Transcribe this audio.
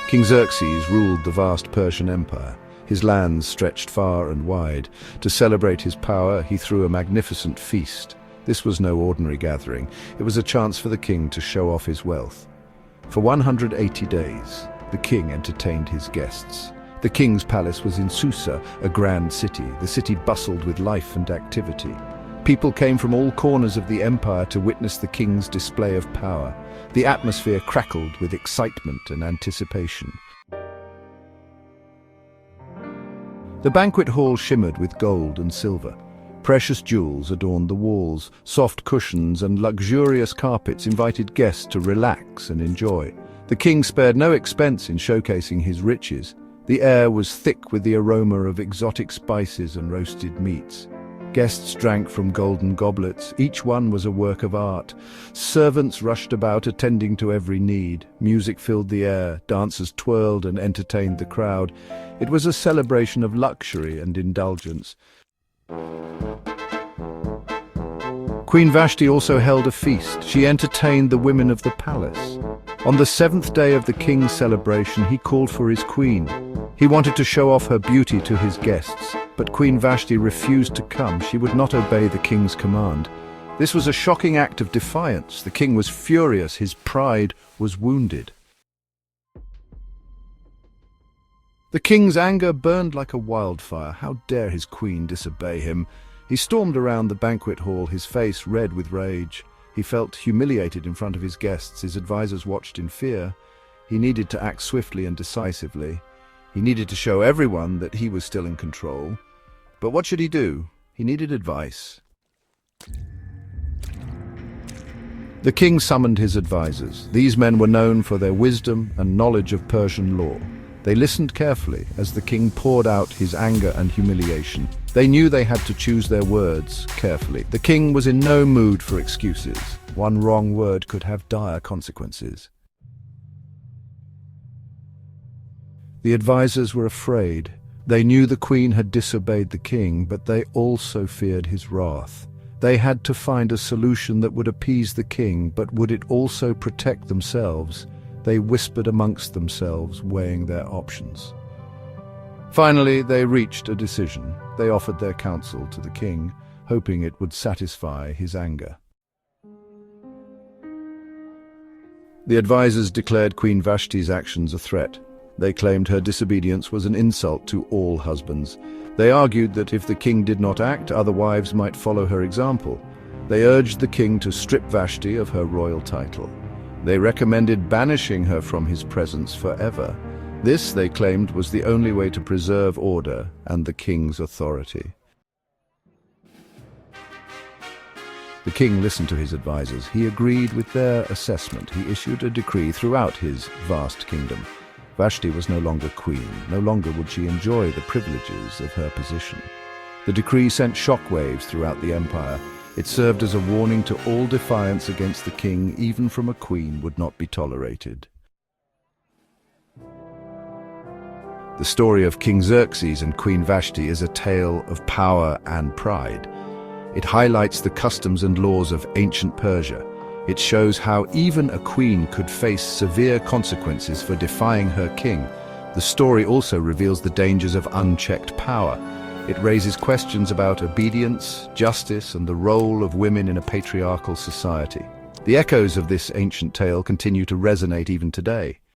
King Xerxes ruled the vast Persian Empire. His lands stretched far and wide. To celebrate his power, he threw a magnificent feast. This was no ordinary gathering. It was a chance for the king to show off his wealth. For 180 days, the king entertained his guests. The king's palace was in Susa, a grand city. The city bustled with life and activity. People came from all corners of the empire to witness the king's display of power. The atmosphere crackled with excitement and anticipation. The banquet hall shimmered with gold and silver. Precious jewels adorned the walls. Soft cushions and luxurious carpets invited guests to relax and enjoy. The king spared no expense in showcasing his riches. The air was thick with the aroma of exotic spices and roasted meats. Guests drank from golden goblets. Each one was a work of art. Servants rushed about attending to every need. Music filled the air. Dancers twirled and entertained the crowd. It was a celebration of luxury and indulgence. Queen Vashti also held a feast. She entertained the women of the palace. On the 7th day of the king's celebration, he called for his queen. He wanted to show off her beauty to his guests, but Queen Vashti refused to come. She would not obey the king's command. This was a shocking act of defiance. The king was furious. His pride was wounded. The king's anger burned like a wildfire. How dare his queen disobey him? He stormed around the banquet hall, his face red with rage. He felt humiliated in front of his guests. His advisors watched in fear. He needed to act swiftly and decisively. He needed to show everyone that he was still in control. But what should he do? He needed advice. The king summoned his advisors. These men were known for their wisdom and knowledge of Persian law. They listened carefully as the king poured out his anger and humiliation. They knew they had to choose their words carefully. The king was in no mood for excuses. One wrong word could have dire consequences. The advisors were afraid. They knew the queen had disobeyed the king, but they also feared his wrath. They had to find a solution that would appease the king, but would it also protect themselves? They whispered amongst themselves, weighing their options. Finally, they reached a decision. They offered their counsel to the king, hoping it would satisfy his anger. The advisors declared Queen Vashti's actions a threat. They claimed her disobedience was an insult to all husbands. They argued that if the king did not act, other wives might follow her example. They urged the king to strip Vashti of her royal title. They recommended banishing her from his presence forever. This, they claimed, was the only way to preserve order and the king's authority. The king listened to his advisors. He agreed with their assessment. He issued a decree throughout his vast kingdom. Vashti was no longer queen. No longer would she enjoy the privileges of her position. The decree sent shockwaves throughout the empire. It served as a warning to all defiance against the king, even from a queen, would not be tolerated. The story of King Xerxes and Queen Vashti is a tale of power and pride. It highlights the customs and laws of ancient Persia. It shows how even a queen could face severe consequences for defying her king. The story also reveals the dangers of unchecked power. It raises questions about obedience, justice, and the role of women in a patriarchal society. The echoes of this ancient tale continue to resonate even today.